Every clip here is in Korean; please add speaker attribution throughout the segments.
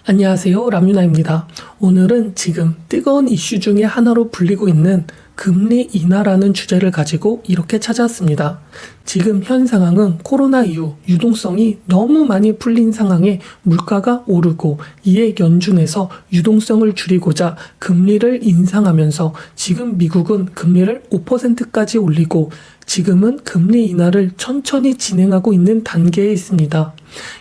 Speaker 1: 안녕하세요, 라뮤나입니다. 오늘은 지금 뜨거운 이슈 중에 하나로 불리고 있는 금리 인하라는 주제를 가지고 이렇게 찾아왔습니다. 지금 현 상황은 코로나 이후 유동성이 너무 많이 풀린 상황에 물가가 오르고 이에 연준에서 유동성을 줄이고자 금리를 인상하면서 지금 미국은 금리를 5%까지 올리고 지금은 금리 인하를 천천히 진행하고 있는 단계에 있습니다.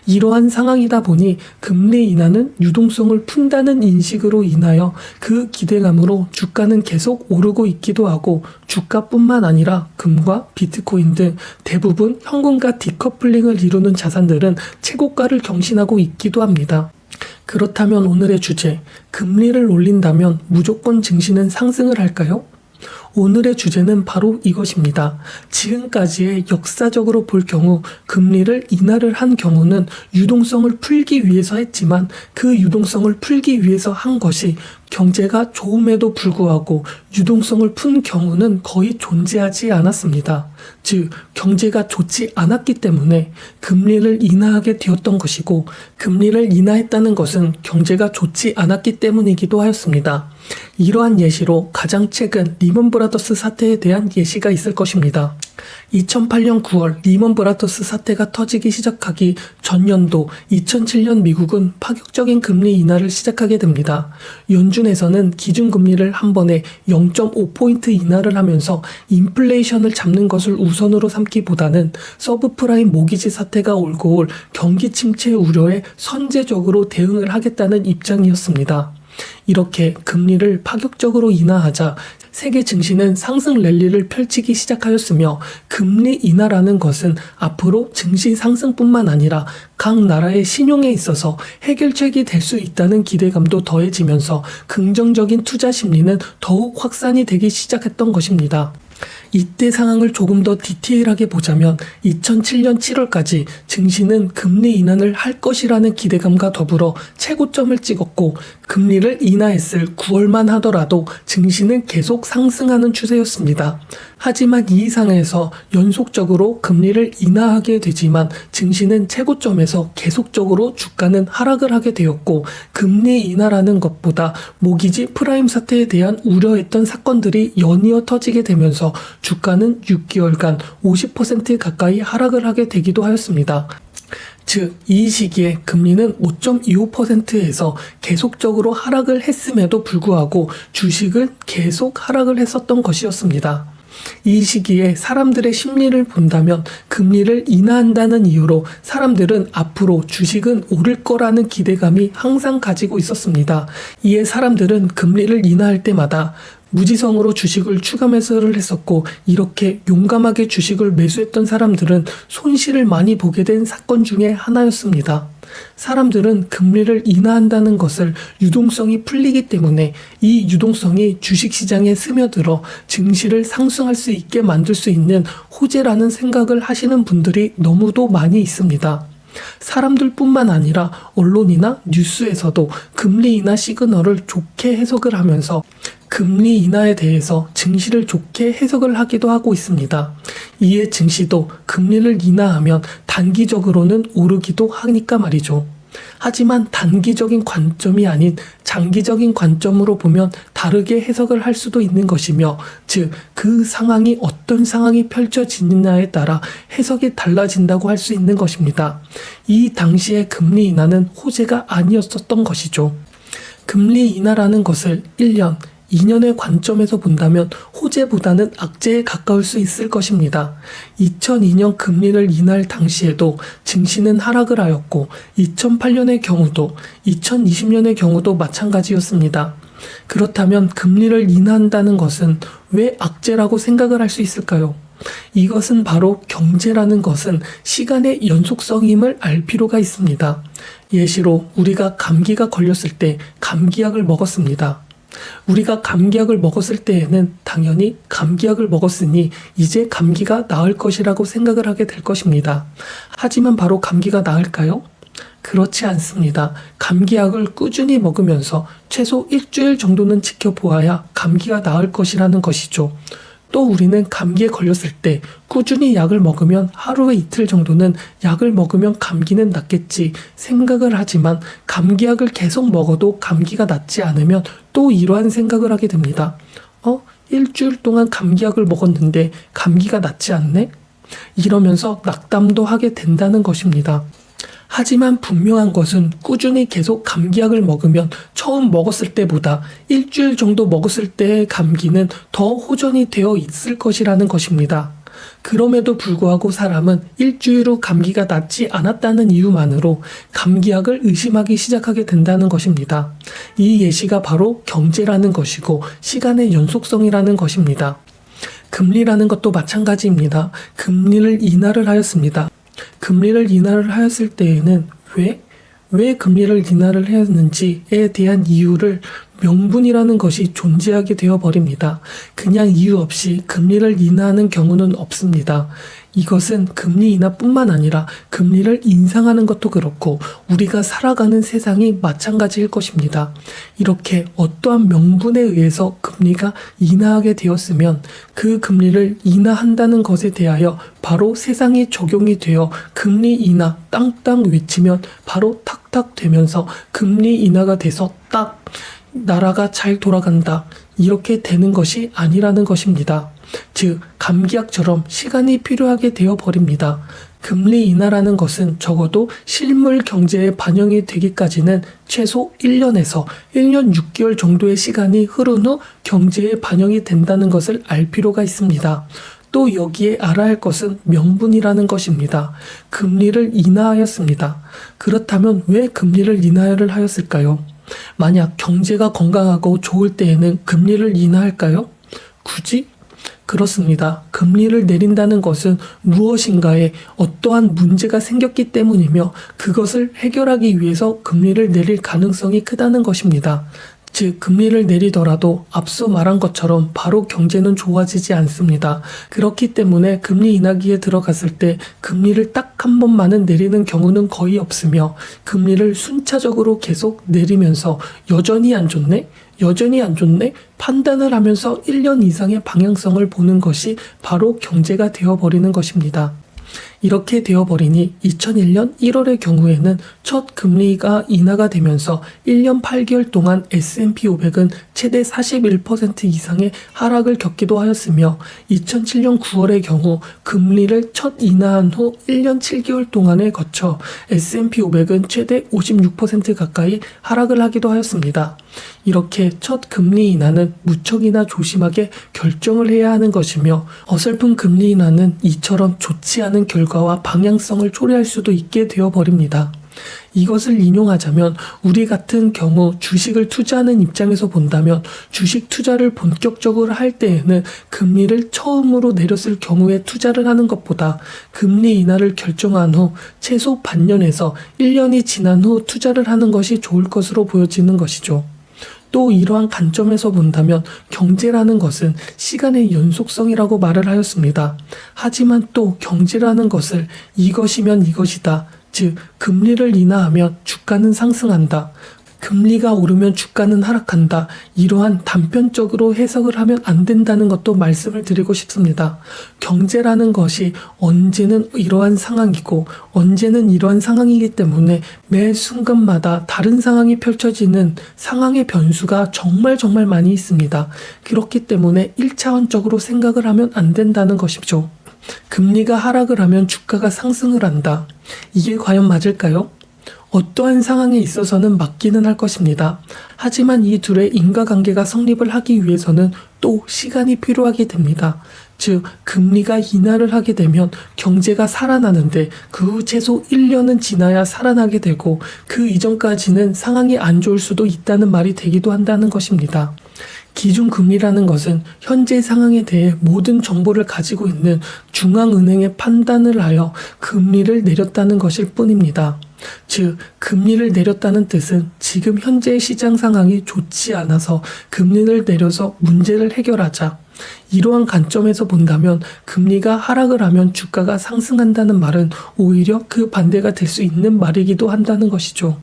Speaker 1: 이러한 상황이다 보니 금리 인하는 유동성을 푼다는 인식으로 인하여 그 기대감으로 주가는 계속 오르고 있기도 하고 주가뿐만 아니라 금과 비트코인 등 대부분 현금과 디커플링을 이루는 자산들은 최고가를 경신하고 있기도 합니다. 그렇다면 오늘의 주제, 금리를 올린다면 무조건 증시는 상승을 할까요? 오늘의 주제는 바로 이것입니다. 지금까지의 역사적으로 볼 경우 금리를 인하를 한 경우는 유동성을 풀기 위해서 했지만 그 유동성을 풀기 위해서 한 것이 경제가 좋음에도 불구하고 유동성을 푼 경우는 거의 존재하지 않았습니다. 즉, 경제가 좋지 않았기 때문에 금리를 인하하게 되었던 것이고 금리를 인하했다는 것은 경제가 좋지 않았기 때문이기도 하였습니다. 이러한 예시로 가장 최근 리먼 브라더스 사태에 대한 예시가 있을 것입니다. 2008년 9월 리먼 브라더스 사태가 터지기 시작하기 전년도 2007년 미국은 파격적인 금리 인하를 시작하게 됩니다. 연준에서는 기준금리를 한 번에 0.5포인트 인하를 하면서 인플레이션을 잡는 것을 우선으로 삼기보다는 서브프라임 모기지 사태가 올고 올 경기 침체 우려에 선제적으로 대응을 하겠다는 입장이었습니다. 이렇게 금리를 파격적으로 인하하자 세계 증시는 상승 랠리를 펼치기 시작하였으며 금리 인하라는 것은 앞으로 증시 상승뿐만 아니라 각 나라의 신용에 있어서 해결책이 될 수 있다는 기대감도 더해지면서 긍정적인 투자 심리는 더욱 확산이 되기 시작했던 것입니다. 이때 상황을 조금 더 디테일하게 보자면 2007년 7월까지 증시는 금리 인하를 할 것이라는 기대감과 더불어 최고점을 찍었고 금리를 인하했을 9월만 하더라도 증시는 계속 상승하는 추세였습니다. 하지만 이 상황에서 연속적으로 금리를 인하하게 되지만 증시는 최고점에서 계속적으로 주가는 하락을 하게 되었고 금리 인하라는 것보다 모기지 프라임 사태에 대한 우려했던 사건들이 연이어 터지게 되면서 주가는 6개월간 50% 가까이 하락을 하게 되기도 하였습니다. 즉, 이 시기에 금리는 5.25%에서 계속적으로 하락을 했음에도 불구하고 주식은 계속 하락을 했었던 것이었습니다. 이 시기에 사람들의 심리를 본다면 금리를 인하한다는 이유로 사람들은 앞으로 주식은 오를 거라는 기대감이 항상 가지고 있었습니다. 이에 사람들은 금리를 인하할 때마다 무지성으로 주식을 추가 매수를 했었고 이렇게 용감하게 주식을 매수했던 사람들은 손실을 많이 보게 된 사건 중에 하나였습니다. 사람들은 금리를 인하한다는 것을 유동성이 풀리기 때문에 이 유동성이 주식시장에 스며들어 증시를 상승할 수 있게 만들 수 있는 호재라는 생각을 하시는 분들이 너무도 많이 있습니다. 사람들뿐만 아니라 언론이나 뉴스에서도 금리 인하 시그널을 좋게 해석을 하면서 금리 인하에 대해서 증시를 좋게 해석을 하기도 하고 있습니다. 이에 증시도 금리를 인하하면 단기적으로는 오르기도 하니까 말이죠. 하지만 단기적인 관점이 아닌 장기적인 관점으로 보면 다르게 해석을 할 수도 있는 것이며 즉 그 상황이 어떤 상황이 펼쳐지느냐에 따라 해석이 달라진다고 할 수 있는 것입니다. 이 당시의 금리 인하는 호재가 아니었었던 것이죠. 금리 인하라는 것을 1년, 2년의 관점에서 본다면 호재보다는 악재에 가까울 수 있을 것입니다. 2002년 금리를 인하할 당시에도 증시는 하락을 하였고 2008년의 경우도 2020년의 경우도 마찬가지였습니다. 그렇다면 금리를 인하한다는 것은 왜 악재라고 생각을 할 수 있을까요? 이것은 바로 경제라는 것은 시간의 연속성임을 알 필요가 있습니다. 예시로 우리가 감기가 걸렸을 때 감기약을 먹었습니다. 우리가 감기약을 먹었을 때에는 당연히 감기약을 먹었으니 이제 감기가 나을 것이라고 생각을 하게 될 것입니다. 하지만 바로 감기가 나을까요? 그렇지 않습니다. 감기약을 꾸준히 먹으면서 최소 일주일 정도는 지켜보아야 감기가 나을 것이라는 것이죠. 또 우리는 감기에 걸렸을 때 꾸준히 약을 먹으면 하루에 이틀 정도는 약을 먹으면 감기는 낫겠지 생각을 하지만 감기약을 계속 먹어도 감기가 낫지 않으면 또 이러한 생각을 하게 됩니다. 일주일 동안 감기약을 먹었는데 감기가 낫지 않네? 이러면서 낙담도 하게 된다는 것입니다. 하지만 분명한 것은 꾸준히 계속 감기약을 먹으면 처음 먹었을 때보다 일주일 정도 먹었을 때의 감기는 더 호전이 되어 있을 것이라는 것입니다. 그럼에도 불구하고 사람은 일주일 후 감기가 낫지 않았다는 이유만으로 감기약을 의심하기 시작하게 된다는 것입니다. 이 예시가 바로 경제라는 것이고 시간의 연속성이라는 것입니다. 금리라는 것도 마찬가지입니다. 금리를 인하를 하였습니다. 금리를 인하를 하였을 때에는 왜 금리를 인하를 했는지에 대한 이유를 명분이라는 것이 존재하게 되어버립니다. 그냥 이유 없이 금리를 인하하는 경우는 없습니다. 이것은 금리 인하뿐만 아니라 금리를 인상하는 것도 그렇고 우리가 살아가는 세상이 마찬가지일 것입니다. 이렇게 어떠한 명분에 의해서 금리가 인하하게 되었으면 그 금리를 인하한다는 것에 대하여 바로 세상이 적용이 되어 금리 인하 땅땅 외치면 바로 탁탁 되면서 금리 인하가 돼서 딱 나라가 잘 돌아간다. 이렇게 되는 것이 아니라는 것입니다. 즉 감기약처럼 시간이 필요하게 되어버립니다. 금리 인하라는 것은 적어도 실물 경제에 반영이 되기까지는 최소 1년에서 1년 6개월 정도의 시간이 흐른 후 경제에 반영이 된다는 것을 알 필요가 있습니다. 또 여기에 알아야 할 것은 명분이라는 것입니다. 금리를 인하하였습니다. 그렇다면 왜 금리를 인하를 하였을까요? 만약 경제가 건강하고 좋을 때에는 금리를 인하할까요? 굳이? 그렇습니다. 금리를 내린다는 것은 무엇인가에 어떠한 문제가 생겼기 때문이며 그것을 해결하기 위해서 금리를 내릴 가능성이 크다는 것입니다. 즉 금리를 내리더라도 앞서 말한 것처럼 바로 경제는 좋아지지 않습니다. 그렇기 때문에 금리 인하기에 들어갔을 때 금리를 딱 한 번만은 내리는 경우는 거의 없으며 금리를 순차적으로 계속 내리면서 여전히 안 좋네? 판단을 하면서 1년 이상의 방향성을 보는 것이 바로 경제가 되어버리는 것입니다. 이렇게 되어버리니 2001년 1월의 경우에는 첫 금리가 인하가 되면서 1년 8개월 동안 S&P 500은 최대 41% 이상의 하락을 겪기도 하였으며 2007년 9월의 경우 금리를 첫 인하한 후 1년 7개월 동안에 거쳐 S&P 500은 최대 56% 가까이 하락을 하기도 하였습니다. 이렇게 첫 금리 인하는 무척이나 조심하게 결정을 해야 하는 것이며 어설픈 금리 인하는 이처럼 좋지 않은 결과와 방향성을 초래할 수도 있게 되어버립니다. 이것을 인용하자면 우리 같은 경우 주식을 투자하는 입장에서 본다면 주식 투자를 본격적으로 할 때에는 금리를 처음으로 내렸을 경우에 투자를 하는 것보다 금리 인하를 결정한 후 최소 반년에서 1년이 지난 후 투자를 하는 것이 좋을 것으로 보여지는 것이죠. 또 이러한 관점에서 본다면 경제라는 것은 시간의 연속성이라고 말을 하였습니다. 하지만 또 경제라는 것을 이것이면 이것이다. 즉 금리를 인하하면 주가는 상승한다. 금리가 오르면 주가는 하락한다. 이러한 단편적으로 해석을 하면 안 된다는 것도 말씀을 드리고 싶습니다. 경제라는 것이 언제는 이러한 상황이고 언제는 이러한 상황이기 때문에 매 순간마다 다른 상황이 펼쳐지는 상황의 변수가 정말 많이 있습니다. 그렇기 때문에 1차원적으로 생각을 하면 안 된다는 것이죠. 금리가 하락을 하면 주가가 상승을 한다. 이게 과연 맞을까요? 어떠한 상황에 있어서는 맞기는 할 것입니다. 하지만 이 둘의 인과관계가 성립을 하기 위해서는 또 시간이 필요하게 됩니다. 즉 금리가 인하를 하게 되면 경제가 살아나는데 그 후 최소 1년은 지나야 살아나게 되고 그 이전까지는 상황이 안 좋을 수도 있다는 말이 되기도 한다는 것입니다. 기준금리라는 것은 현재 상황에 대해 모든 정보를 가지고 있는 중앙은행의 판단을 하여 금리를 내렸다는 것일 뿐입니다. 즉 금리를 내렸다는 뜻은 지금 현재의 시장 상황이 좋지 않아서 금리를 내려서 문제를 해결하자. 이러한 관점에서 본다면 금리가 하락을 하면 주가가 상승한다는 말은 오히려 그 반대가 될 수 있는 말이기도 한다는 것이죠.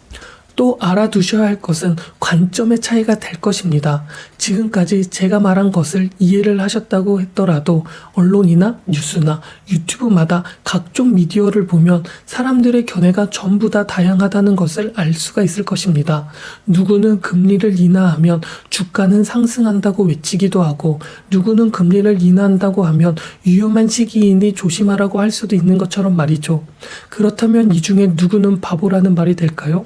Speaker 1: 또 알아두셔야 할 것은 관점의 차이가 될 것입니다. 지금까지 제가 말한 것을 이해를 하셨다고 했더라도 언론이나 뉴스나 유튜브마다 각종 미디어를 보면 사람들의 견해가 전부 다 다양하다는 것을 알 수가 있을 것입니다. 누구는 금리를 인하하면 주가는 상승한다고 외치기도 하고, 누구는 금리를 인하한다고 하면 위험한 시기이니 조심하라고 할 수도 있는 것처럼 말이죠. 그렇다면 이 중에 누구는 바보라는 말이 될까요?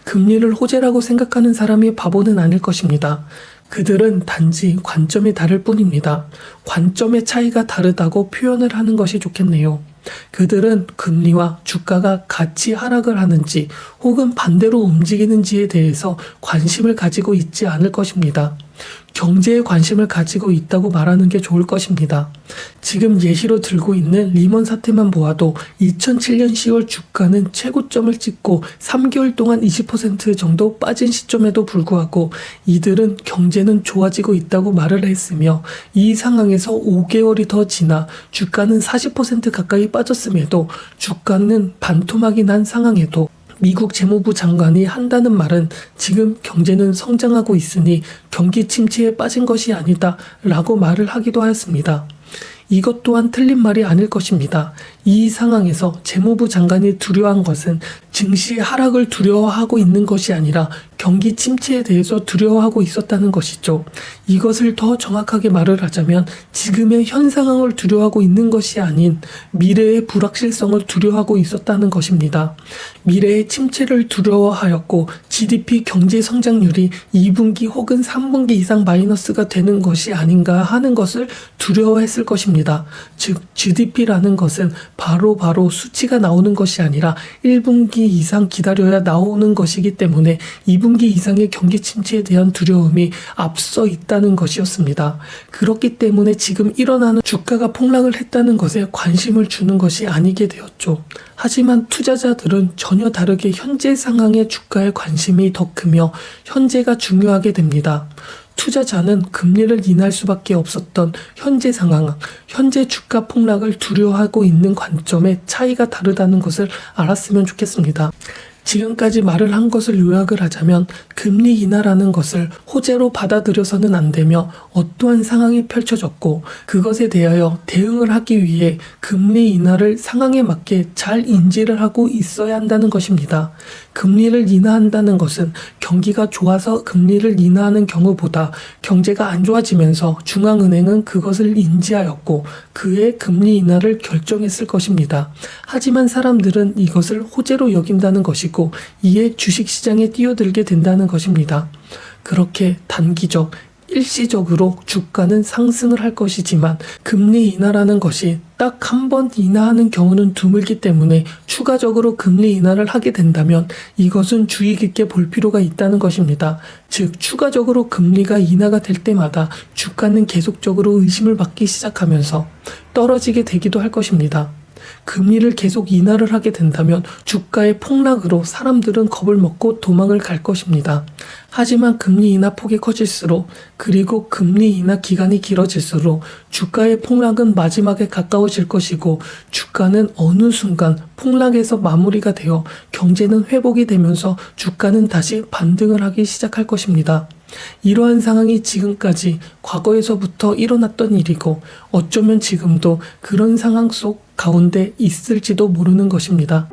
Speaker 1: 금리를 호재라고 생각하는 사람이 바보는 아닐 것입니다. 그들은 단지 관점이 다를 뿐입니다. 관점의 차이가 다르다고 표현을 하는 것이 좋겠네요. 그들은 금리와 주가가 같이 하락을 하는지 혹은 반대로 움직이는지에 대해서 관심을 가지고 있지 않을 것입니다. 경제에 관심을 가지고 있다고 말하는 게 좋을 것입니다. 지금 예시로 들고 있는 리먼 사태만 보아도 2007년 10월 주가는 최고점을 찍고 3개월 동안 20% 정도 빠진 시점에도 불구하고 이들은 경제는 좋아지고 있다고 말을 했으며, 이 상황에서 5개월이 더 지나 주가는 40% 가까이 빠졌음에도, 주가는 반토막이 난 상황에도 미국 재무부 장관이 한다는 말은 지금 경제는 성장하고 있으니 경기 침체에 빠진 것이 아니다 라고 말을 하기도 하였습니다. 이것 또한 틀린 말이 아닐 것입니다. 이 상황에서 재무부 장관이 두려워한 것은 증시의 하락을 두려워하고 있는 것이 아니라 경기 침체에 대해서 두려워하고 있었다는 것이죠. 이것을 더 정확하게 말을 하자면 지금의 현 상황을 두려워하고 있는 것이 아닌 미래의 불확실성을 두려워하고 있었다는 것입니다. 미래의 침체를 두려워하였고 GDP 경제 성장률이 2분기 혹은 3분기 이상 마이너스가 되는 것이 아닌가 하는 것을 두려워했을 것입니다. 즉 GDP라는 것은 바로 수치가 나오는 것이 아니라 1분기 이상 기다려야 나오는 것이기 때문에 2분기 이상의 경기 침체에 대한 두려움이 앞서 있다는 것이었습니다. 그렇기 때문에 지금 일어나는 주가가 폭락을 했다는 것에 관심을 주는 것이 아니게 되었죠. 하지만 투자자들은 전혀 다르게 현재 상황의 주가에 관심이 더 크며 현재가 중요하게 됩니다. 투자자는 금리를 인하할 수밖에 없었던 현재 상황, 현재 주가 폭락을 두려워하고 있는 관점의 차이가 다르다는 것을 알았으면 좋겠습니다. 지금까지 말을 한 것을 요약을 하자면 금리 인하라는 것을 호재로 받아들여서는 안 되며, 어떠한 상황이 펼쳐졌고 그것에 대하여 대응을 하기 위해 금리 인하를 상황에 맞게 잘 인지를 하고 있어야 한다는 것입니다. 금리를 인하한다는 것은 경기가 좋아서 금리를 인하하는 경우보다 경제가 안 좋아지면서 중앙은행은 그것을 인지하였고 그의 금리 인하를 결정했을 것입니다. 하지만 사람들은 이것을 호재로 여긴다는 것이고 이에 주식시장에 뛰어들게 된다는 것입니다. 그렇게 단기적, 일시적으로 주가는 상승을 할 것이지만 금리 인하라는 것이 딱 한 번 인하하는 경우는 드물기 때문에 추가적으로 금리 인하를 하게 된다면 이것은 주의 깊게 볼 필요가 있다는 것입니다. 즉 추가적으로 금리가 인하가 될 때마다 주가는 계속적으로 의심을 받기 시작하면서 떨어지게 되기도 할 것입니다. 금리를 계속 인하를 하게 된다면 주가의 폭락으로 사람들은 겁을 먹고 도망을 갈 것입니다. 하지만 금리 인하 폭이 커질수록, 그리고 금리 인하 기간이 길어질수록 주가의 폭락은 마지막에 가까워질 것이고 주가는 어느 순간 폭락에서 마무리가 되어 경제는 회복이 되면서 주가는 다시 반등을 하기 시작할 것입니다. 이러한 상황이 지금까지 과거에서부터 일어났던 일이고 어쩌면 지금도 그런 상황 속 가운데 있을지도 모르는 것입니다.